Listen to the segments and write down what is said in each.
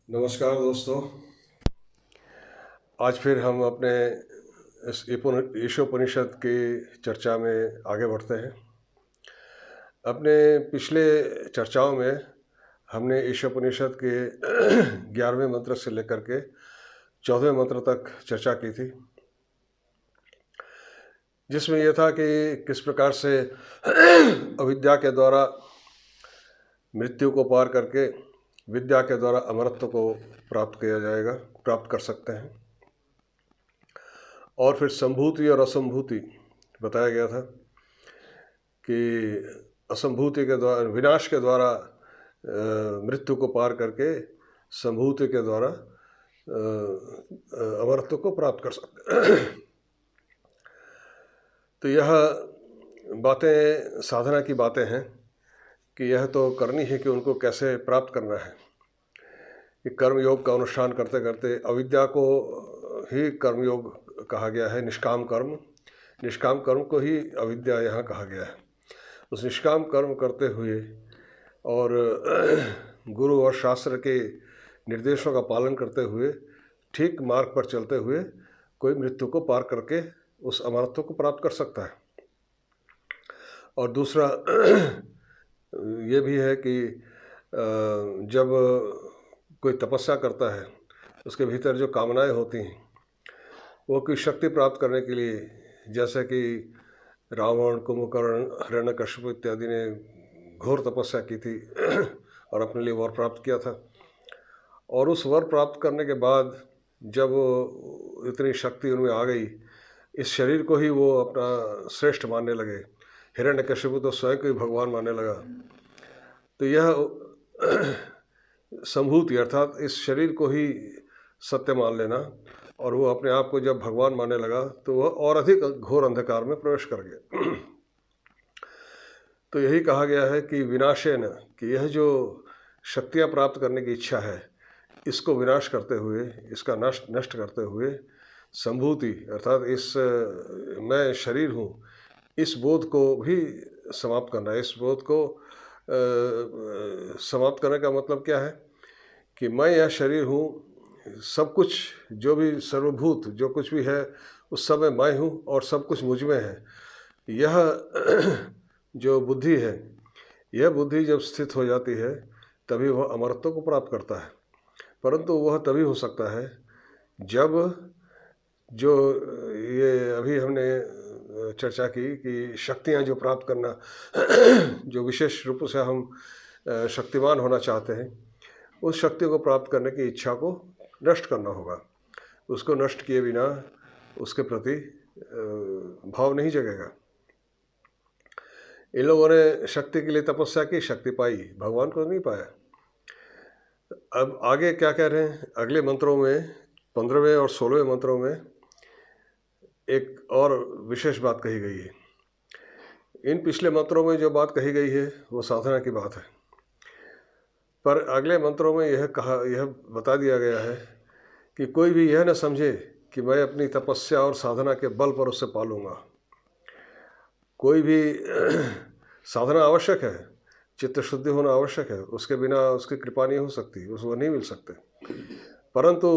नमस्कार दोस्तों। आज फिर हम अपने इस ईशोपनिषद की चर्चा में आगे बढ़ते हैं। अपने पिछले चर्चाओं में हमने ईशोपनिषद के 11वें मंत्र से लेकर के 14वें मंत्र तक चर्चा की थी, जिसमें यह था कि किस प्रकार से अविद्या के द्वारा मृत्यु को पार करके विद्या के द्वारा अमरत्व को प्राप्त किया जाएगा, प्राप्त कर सकते हैं। और फिर संभूति और असंभूति बताया गया था कि असंभूति के द्वारा, विनाश के द्वारा मृत्यु को पार करके संभूति के द्वारा अमरत्व को प्राप्त कर सकते। तो यह बातें साधना की बातें हैं कि यह तो करनी है कि उनको कैसे प्राप्त करना है। कि कर्म योग का अनुष्ठान करते करते अविद्या को ही कर्मयोग कहा गया है, निष्काम कर्म को ही अविद्या यहाँ कहा गया है। उस निष्काम कर्म करते हुए और गुरु और शास्त्र के निर्देशों का पालन करते हुए ठीक मार्ग पर चलते हुए कोई मृत्यु को पार करके उस अमरत्व को प्राप्त कर सकता है। और दूसरा ये भी है कि जब कोई तपस्या करता है, उसके भीतर जो कामनाएं होती हैं वो कोई शक्ति प्राप्त करने के लिए, जैसे कि रावण, कुंभकर्ण, हिरण्यकश्यप इत्यादि ने घोर तपस्या की थी और अपने लिए वर प्राप्त किया था। और उस वर प्राप्त करने के बाद जब इतनी शक्ति उनमें आ गई, इस शरीर को ही वो अपना श्रेष्ठ मानने लगे। हिरण्यकश्यप तो स्वयं को ही भगवान मानने लगा। तो यह संभूति अर्थात इस शरीर को ही सत्य मान लेना, और वो अपने आप को जब भगवान मानने लगा तो वह और अधिक घोर अंधकार में प्रवेश कर गया। तो यही कहा गया है कि विनाशेन, कि यह जो शक्तियाँ प्राप्त करने की इच्छा है, इसको विनाश करते हुए, इसका नष्ट करते हुए संभूति अर्थात इस मैं शरीर हूँ, इस बोध को भी समाप्त करना है। इस बोध को समाप्त करने का मतलब क्या है कि मैं यह शरीर हूँ, सब कुछ जो भी सर्वभूत जो कुछ भी है उस सब में मैं हूँ और सब कुछ मुझ में है। यह जो बुद्धि है, यह बुद्धि जब स्थित हो जाती है तभी वह अमरत्व को प्राप्त करता है। परंतु वह तभी हो सकता है जब जो ये अभी हमने चर्चा की कि शक्तियाँ जो प्राप्त करना, जो विशेष रूप से हम शक्तिमान होना चाहते हैं, उस शक्ति को प्राप्त करने की इच्छा को नष्ट करना होगा। उसको नष्ट किए बिना उसके प्रति भाव नहीं जगेगा। इन लोगों ने शक्ति के लिए तपस्या की, शक्ति पाई, भगवान को नहीं पाया। अब आगे क्या कह रहे हैं अगले मंत्रों में, 15वें और 16वें मंत्रों में एक और विशेष बात कही गई है। इन पिछले मंत्रों में जो बात कही गई है वो साधना की बात है, पर अगले मंत्रों में यह बता दिया गया है कि कोई भी यह न समझे कि मैं अपनी तपस्या और साधना के बल पर उससे पालूंगा। कोई भी साधना आवश्यक है, चित्त शुद्धि होना आवश्यक है, उसके बिना उसकी कृपा नहीं हो सकती, उसको नहीं मिल सकते। परंतु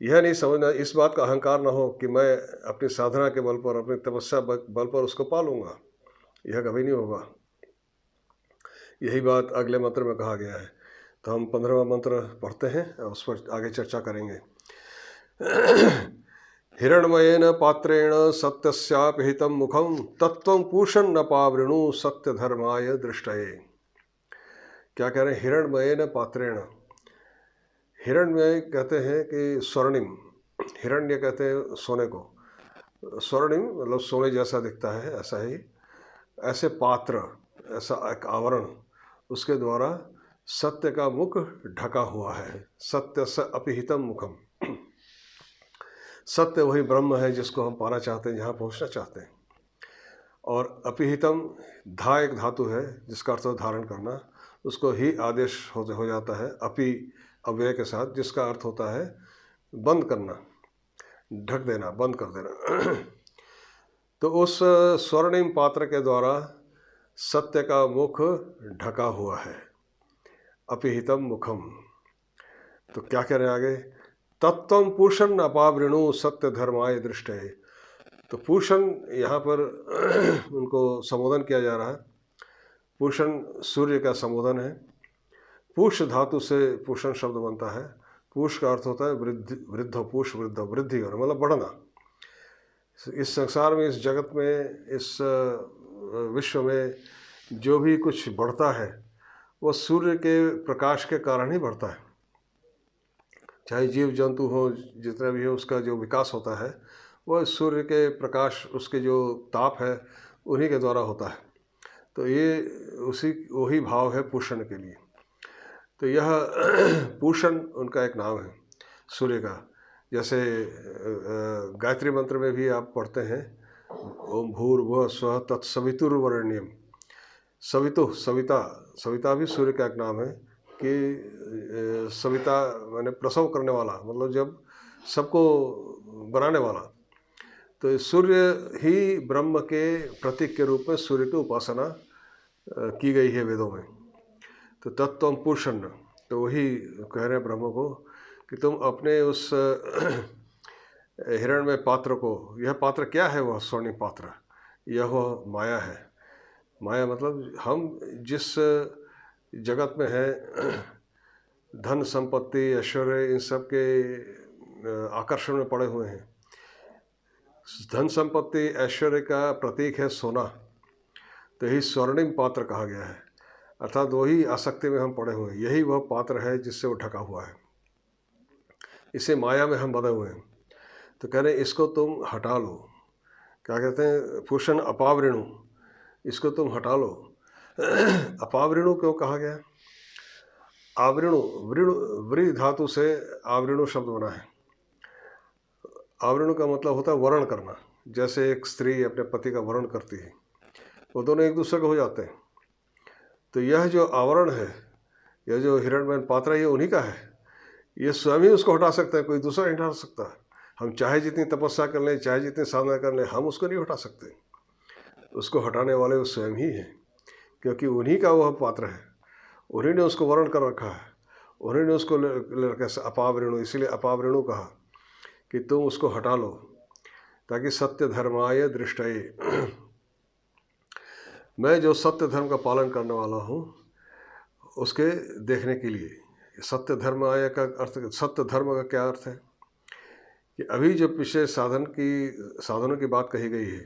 यह नहीं समझना, इस बात का अहंकार ना हो कि मैं अपनी साधना के बल पर, अपनी तपस्या बल पर उसको पालूंगा। यह कभी नहीं होगा। यही बात अगले मंत्र में कहा गया है। तो हम 15वां मंत्र पढ़ते हैं और उस पर आगे चर्चा करेंगे। हिरण्मयेन पात्रेण सत्यस्यापिहितं मुखं तत्त्वं पूषन् न पावृणु सत्य धर्माय दृष्टये। क्या कह रहे हैं? हिरण्मयेन पात्रेण। हिरण्मय कहते हैं कि स्वर्णिम, हिरण्य कहते हैं सोने को, स्वर्णिम मतलब सोने जैसा दिखता है, ऐसा ही, ऐसे पात्र, ऐसा एक आवरण, उसके द्वारा सत्य का मुख ढका हुआ है। सत्य स अपिहितम मुखम। सत्य वही ब्रह्म है जिसको हम पाना चाहते हैं, जहाँ पहुँचना चाहते हैं। और अपिहितम धा एक धातु है जिसका अर्थ धारण करना, उसको ही आदेश हो जाता है अपि अव्यय के साथ, जिसका अर्थ होता है बंद करना, ढक देना, बंद कर देना। तो उस स्वर्णिम पात्र के द्वारा सत्य का मुख ढका हुआ है। अपिहितम मुखम, तो क्या कह रहे हैं आगे, तत्त्वं पूषण अपावृणु सत्य धर्माय दृष्टे। तो पूषण यहाँ पर उनको संबोधन किया जा रहा है। पूषण सूर्य का संबोधन है। पूष धातु से पूषण शब्द बनता है। पूष का अर्थ होता है वृद्धि, वृद्धो, पूष वृद्धो, वृद्धि होना मतलब बढ़ना। इस संसार में, इस जगत में, इस विश्व में जो भी कुछ बढ़ता है वो सूर्य के प्रकाश के कारण ही बढ़ता है। चाहे जीव जंतु हो, जितना भी हो, उसका जो विकास होता है वह सूर्य के प्रकाश, उसके जो ताप है उन्हीं के द्वारा होता है। तो ये वही भाव है पूषण के लिए। तो यह पूषण उनका एक नाम है सूर्य का। जैसे गायत्री मंत्र में भी आप पढ़ते हैं, ओम भूर्भुवः स्वः तत्सवितुर्वरेण्यम। सवितु, सविता, सविता भी सूर्य का एक नाम है कि सविता माने प्रसव करने वाला, मतलब जब सबको बनाने वाला। तो सूर्य ही ब्रह्म के प्रतीक के रूप में सूर्य की उपासना की गई है वेदों में। तो तत्त्वं पूषण, तो वही कह रहे हैं ब्रह्म को कि तुम अपने उस हिरण्मय पात्र को, यह पात्र क्या है, वह स्वर्णिम पात्र, यह वह माया है। माया मतलब हम जिस जगत में है, धन संपत्ति ऐश्वर्य इन सब के आकर्षण में पड़े हुए हैं। धन संपत्ति ऐश्वर्य का प्रतीक है सोना, तो यही स्वर्णिम पात्र कहा गया है। अर्थात वही आसक्ति में हम पड़े हुए हैं, यही वह पात्र है जिससे वो ढका हुआ है। इसे माया में हम बंधे हुए हैं। तो कह रहे इसको तुम हटा लो। क्या कहते हैं, पूषण अपावृणु, इसको तुम हटा लो। अपावृणु क्यों कहा गया? आवृणु, वृणु, व्री धातु से आवृणु शब्द बना है। आवृणु का मतलब होता है वर्ण करना। जैसे एक स्त्री अपने पति का वर्ण करती है, वो दोनों एक दूसरे के हो जाते हैं। तो यह जो आवरण है, यह जो हिरण्मय पात्र है, ये उन्हीं का है। ये स्वयं ही उसको हटा सकता है, कोई दूसरा नहीं हटा सकता। हम चाहे जितनी तपस्या कर लें, चाहे जितनी साधना कर लें, हम उसको नहीं हटा सकते। उसको हटाने वाले वो स्वयं ही हैं, क्योंकि उन्हीं का वह पात्र है। उन्हीं ने उसको वर्ण कर रखा है, उन्हीं ने उसको ले रखा है अपावृणु। इसीलिए अपावृणु कहा कि तुम उसको हटा लो, ताकि सत्य धर्माय दृष्टये, मैं जो सत्य धर्म का पालन करने वाला हूँ उसके देखने के लिए। सत्य धर्म आय का अर्थ, सत्य धर्म का क्या अर्थ है कि अभी जो पिछले साधनों की बात कही गई है,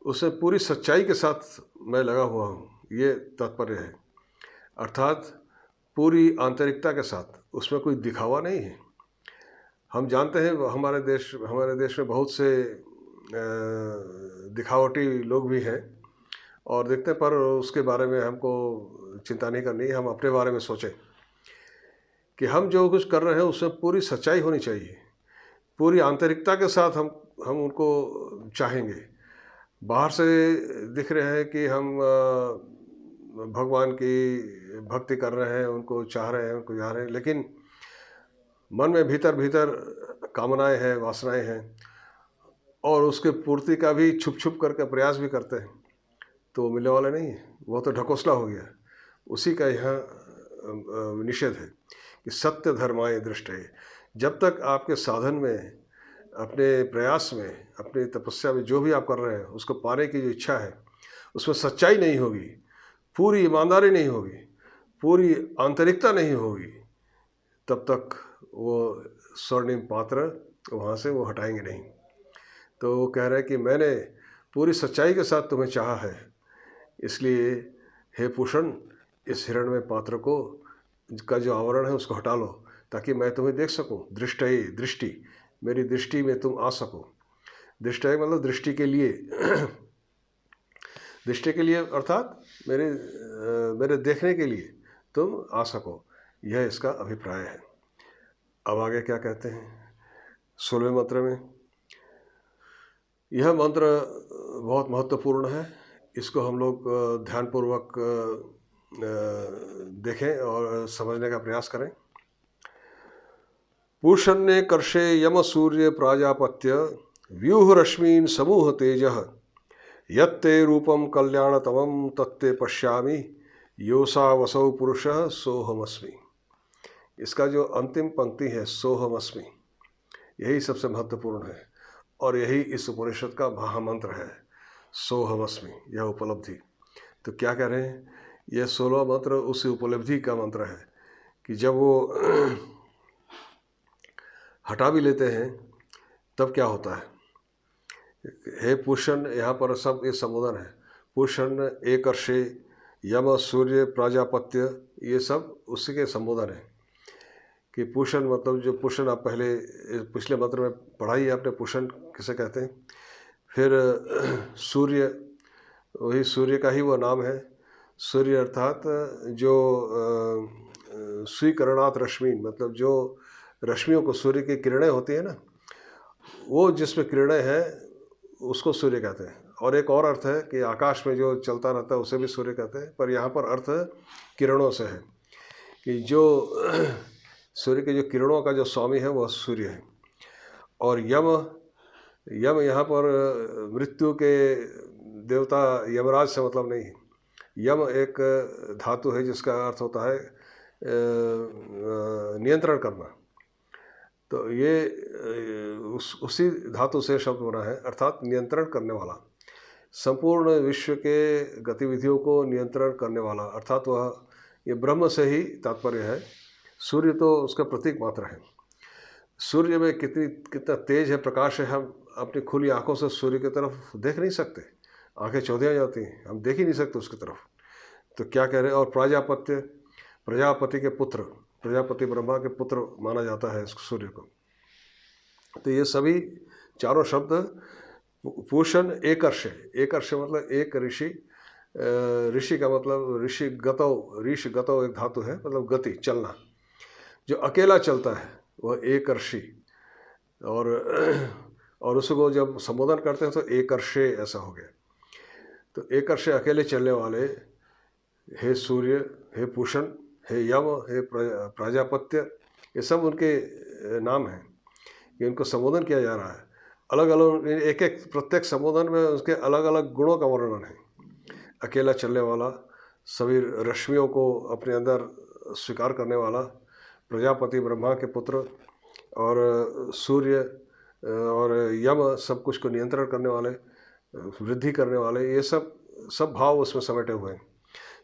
उसमें पूरी सच्चाई के साथ मैं लगा हुआ हूँ, ये तात्पर्य है। अर्थात पूरी आंतरिकता के साथ, उसमें कोई दिखावा नहीं है। हम जानते हैं हमारे देश में बहुत से दिखावटी लोग भी हैं और देखते हैं, पर उसके बारे में हमको चिंता नहीं करनी है। हम अपने बारे में सोचें कि हम जो कुछ कर रहे हैं उसमें पूरी सच्चाई होनी चाहिए, पूरी आंतरिकता के साथ हम उनको चाहेंगे। बाहर से दिख रहे हैं कि हम भगवान की भक्ति कर रहे हैं, उनको चाह रहे हैं, उनको जा रहे हैं, लेकिन मन में भीतर भीतर कामनाएं हैं, वासनाएं हैं, और उसके पूर्ति का भी छुप छुप करके प्रयास भी करते हैं, तो वो मिलने वाला नहीं है, वो तो ढकोसला हो गया। उसी का यहाँ निषेध है कि सत्य धर्माय दृष्टये। जब तक आपके साधन में, अपने प्रयास में, अपनी तपस्या में जो भी आप कर रहे हैं, उसको पाने की जो इच्छा है, उसमें सच्चाई नहीं होगी, पूरी ईमानदारी नहीं होगी, पूरी आंतरिकता नहीं होगी, तब तक वो स्वर्णिम पात्र वहाँ से वो हटाएंगे नहीं। तो वो कह रहे हैं कि मैंने पूरी सच्चाई के साथ तुम्हें चाहा है, इसलिए हे पूषण, इस हिरण्मय पात्र को का जो आवरण है उसको हटा लो, ताकि मैं तुम्हें देख सकूं। दृष्टये, दृष्टि, मेरी दृष्टि में तुम आ सको। दृष्टये मतलब दृष्टि के लिए दृष्टि के लिए अर्थात मेरे देखने के लिए तुम आ सको, यह इसका अभिप्राय है। अब आगे क्या कहते हैं 16वें मंत्र में। यह मंत्र बहुत महत्वपूर्ण है, इसको हम लोग ध्यानपूर्वक देखें और समझने का प्रयास करें। पूषण्ये कर्षे यम सूर्य प्राजापत्य व्यूह रश्मीन समूह तेजः यत्ते रूपम कल्याणतमं तत्ते पश्यामि योसा वसौ पुरुषः सोहमस्मि। इसका जो अंतिम पंक्ति है सोहमस्मि, यही सबसे महत्वपूर्ण है और यही इस उपनिषद का महामंत्र है, सोहमस्मि, यह उपलब्धि। तो क्या कह रहे हैं, यह 16 मंत्र उस उपलब्धि का मंत्र है कि जब वो हटा भी लेते हैं तब क्या होता है। हे पूषण, यहाँ पर सब ये संबोधन है, पूषण, एकर्षे, यम, सूर्य, प्राजापत्य, ये सब उसी के संबोधन है। कि पूषण मतलब जो पूषण आप पहले पिछले मंत्र में पढ़ाई है आपने, पूषण किसे कहते हैं। फिर सूर्य, वही सूर्य का ही वो नाम है, सूर्य अर्थात जो स्वीकरणात् रश्मि, मतलब जो रश्मियों को, सूर्य की किरणें होती है ना, वो जिसमें किरणें हैं उसको सूर्य कहते हैं। और एक और अर्थ है कि आकाश में जो चलता रहता है उसे भी सूर्य कहते हैं, पर यहाँ पर अर्थ किरणों से है कि जो सूर्य के जो किरणों का जो स्वामी है वह सूर्य है। और यम, यम यहाँ पर मृत्यु के देवता यमराज से मतलब नहीं है। यम एक धातु है जिसका अर्थ होता है नियंत्रण करना। तो ये उसी धातु से शब्द बना है, अर्थात नियंत्रण करने वाला, संपूर्ण विश्व के गतिविधियों को नियंत्रण करने वाला, अर्थात वह, ये ब्रह्म से ही तात्पर्य है। सूर्य तो उसका प्रतीक मात्र है। सूर्य में कितना तेज है, प्रकाश है, हम अपनी खुली आंखों से सूर्य की तरफ देख नहीं सकते, आंखें चौधिया जाती हैं, हम देख ही नहीं सकते उसकी तरफ। तो क्या कह रहे हैं। और प्राजापत्य, प्रजापति के पुत्र, प्रजापति ब्रह्मा के पुत्र माना जाता है सूर्य को। तो ये सभी चारों शब्द, पूषण, एकर्ष, एकर्ष मतलब एक ऋषि, ऋषि का मतलब ऋषि गतौ, ऋषि गतौ एक धातु है, मतलब गति, चलना। जो अकेला चलता है वह एकर्षि, और उसको जब संबोधन करते हैं तो एकर्षे ऐसा हो गया। तो एकर्षे अकेले चलने वाले, हे सूर्य, हे पूषण, हे यम, हे प्राजापत्य, ये सब उनके नाम हैं कि उनको संबोधन किया जा रहा है। अलग अलग, एक एक प्रत्येक संबोधन में उसके अलग अलग गुणों का वर्णन है। अकेला चलने वाला, सभी रश्मियों को अपने अंदर स्वीकार करने वाला, प्रजापति ब्रह्मा के पुत्र, और सूर्य और यम सब कुछ को नियंत्रण करने वाले, वृद्धि करने वाले, ये सब भाव उसमें समेटे हुए हैं।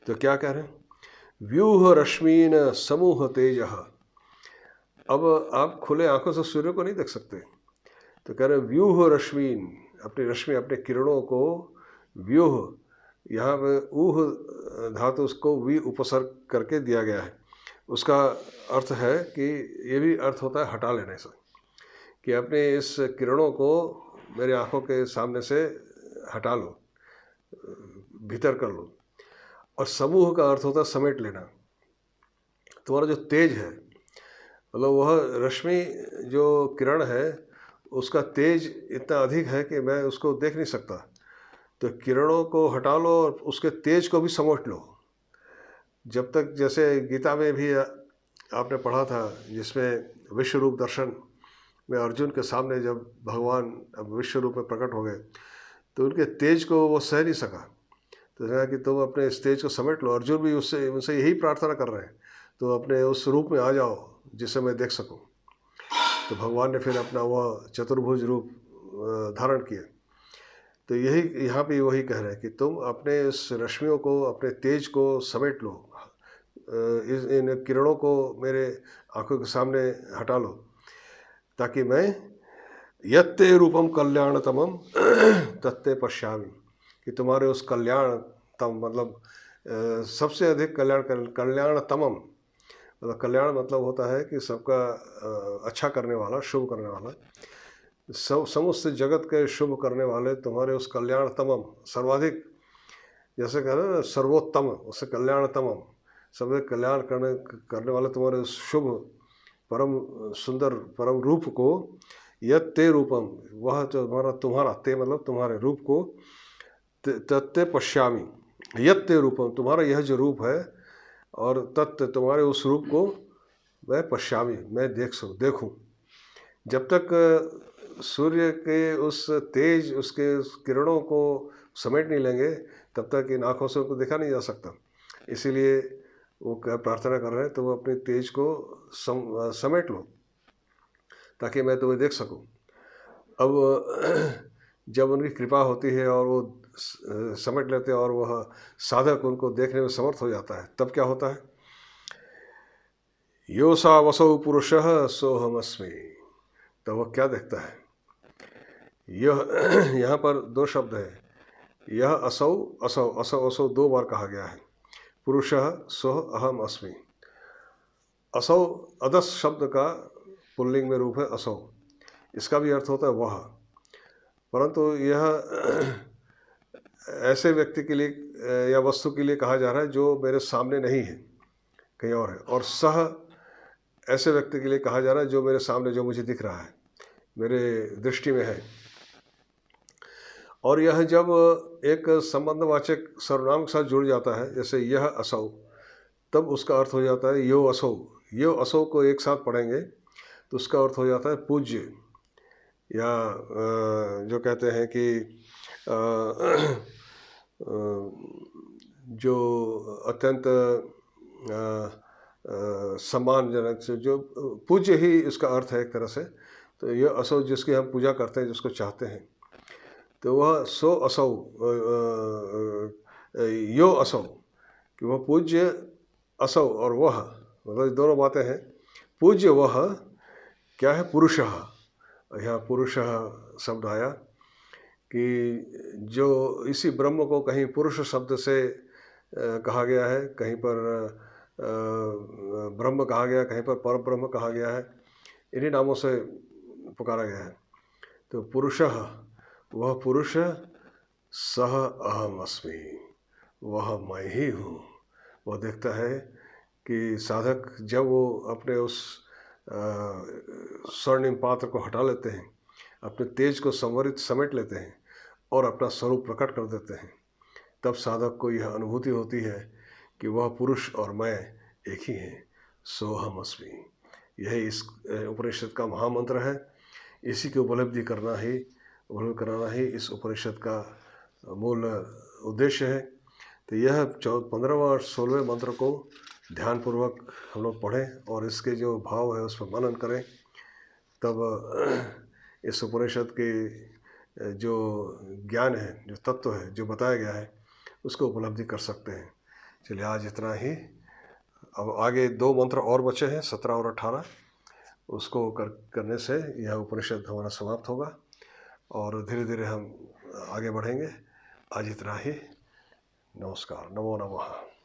तो क्या कह रहे हैं, व्यूह रश्मीन समूह तेज। अब आप खुले आंखों से सूर्य को नहीं देख सकते, तो कह रहे हैं व्यूह रश्मीन, अपनी रश्मि, अपने किरणों को, व्यूह, यहाँ पे ऊह धातु उसको वी उपसर्ग करके दिया गया है। उसका अर्थ है कि ये भी अर्थ होता है हटा लेने से, कि अपने इस किरणों को मेरे आंखों के सामने से हटा लो, भीतर कर लो। और समूह का अर्थ होता है समेट लेना। तुम्हारा जो तेज है, मतलब वह रश्मि जो किरण है उसका तेज इतना अधिक है कि मैं उसको देख नहीं सकता। तो किरणों को हटा लो और उसके तेज को भी समेट लो। जब तक, जैसे गीता में भी आपने पढ़ा था, जिसमें विश्व रूप दर्शन में अर्जुन के सामने जब भगवान अब विश्व रूप में प्रकट हो गए तो उनके तेज को वो सह नहीं सका, तो कहा कि तुम अपने इस तेज को समेट लो। अर्जुन भी उनसे यही प्रार्थना कर रहे हैं, तो अपने उस रूप में आ जाओ जिसे मैं देख सकूं। तो भगवान ने फिर अपना वह चतुर्भुज रूप धारण किया। तो यही यहाँ पे वही कह रहे हैं कि तुम अपने इस रश्मियों को, अपने तेज को समेट लो, इन किरणों को मेरे आंखों के सामने हटा लो, ताकि मैं यत्ते रूपम कल्याणतमम तत्ते पश्यामि, कि तुम्हारे उस कल्याणतम मतलब सबसे अधिक कल्याणतमम, मतलब कल्याण मतलब होता है कि सबका अच्छा करने वाला, शुभ करने वाला, समस्त जगत के शुभ करने वाले तुम्हारे उस कल्याणतमम, सर्वाधिक, जैसे कह रहे हैं सर्वोत्तम, उससे कल्याणतमम, सबसे कल्याण करने वाले तुम्हारे शुभ परम सुंदर परम रूप को, यत ते रूपम, वह जो तुम्हारा ते मतलब तुम्हारे रूप को, तत्ते पश्यामि, यत ते रूपम, तुम्हारा यह जो रूप है, और तत्व तुम्हारे उस रूप को मैं पश्यामि, मैं देखूं। जब तक सूर्य के उस तेज, उसके किरणों को समेट नहीं लेंगे तब तक इन आँखों से उनको देखा नहीं जा सकता। इसीलिए वो क्या प्रार्थना कर रहे हैं, तो वो अपने तेज को समेट लो ताकि मैं तुम्हें देख सकूं। अब जब उनकी कृपा होती है और वो समेट लेते हैं और वह साधक उनको देखने में समर्थ हो जाता है, तब क्या होता है? यो सा वसौ पुरुषः सोहमस्मि। तो वह क्या देखता है? यह यहाँ पर दो शब्द है, यह असौ असौ असौ असौ दो बार कहा गया है। पुरुषः सोह अहम अस्मि। असौ अदस शब्द का पुल्लिंग में रूप है असौ, इसका भी अर्थ होता है वह, परंतु यह ऐसे व्यक्ति के लिए या वस्तु के लिए कहा जा रहा है जो मेरे सामने नहीं है, कहीं और है। और सह ऐसे व्यक्ति के लिए कहा जा रहा है जो मेरे सामने, जो मुझे दिख रहा है, मेरे दृष्टि में है। और यह जब एक संबंधवाचक सर्वनाम के साथ जुड़ जाता है, जैसे यह असौ, तब उसका अर्थ हो जाता है यो असौ। यो असौ को एक साथ पढ़ेंगे तो उसका अर्थ हो जाता है पूज्य, या जो कहते हैं कि जो अत्यंत सम्मानजनक से, जो पूज्य ही इसका अर्थ है एक तरह से। तो यह असौ जिसकी हम पूजा करते हैं, जिसको चाहते हैं, तो वह सो असौ, यो असौ, कि वह पूज्य, असौ और वह, मतलब दोनों बातें हैं। पूज्य वह क्या है? पुरुषः। यहाँ पुरुषः शब्द आया कि जो इसी ब्रह्म को कहीं पुरुष शब्द से कहा गया है, कहीं पर ब्रह्म कहा गया, कहीं पर पर ब्रह्म कहा गया है, इन्हीं नामों से पुकारा गया है। तो पुरुषः, वह पुरुष, सह अहम अस्मि, वह मैं ही हूँ। वह देखता है कि साधक जब वो अपने उस स्वर्णिम पात्र को हटा लेते हैं, अपने तेज को संवरित समेट लेते हैं और अपना स्वरूप प्रकट कर देते हैं, तब साधक को यह अनुभूति होती है कि वह पुरुष और मैं एक ही हैं, सोहम अस्मि। यही इस उपनिषद का महामंत्र है। इसी की उपलब्धि कराना ही इस उपनिषद का मूल उद्देश्य है। तो यह 15वां और 16वें मंत्र को ध्यानपूर्वक हम लोग पढ़ें और इसके जो भाव है उस पर मनन करें, तब इस उपनिषद के जो ज्ञान है, जो तत्व है, जो बताया गया है, उसको उपलब्धि कर सकते हैं। चलिए आज इतना ही। अब आगे 2 मंत्र और बचे हैं, 17 और 18, उसको करने से यह उपनिषद हमारा समाप्त होगा और धीरे धीरे हम आगे बढ़ेंगे। आज इतना ही। नमस्कार। नमो नमः।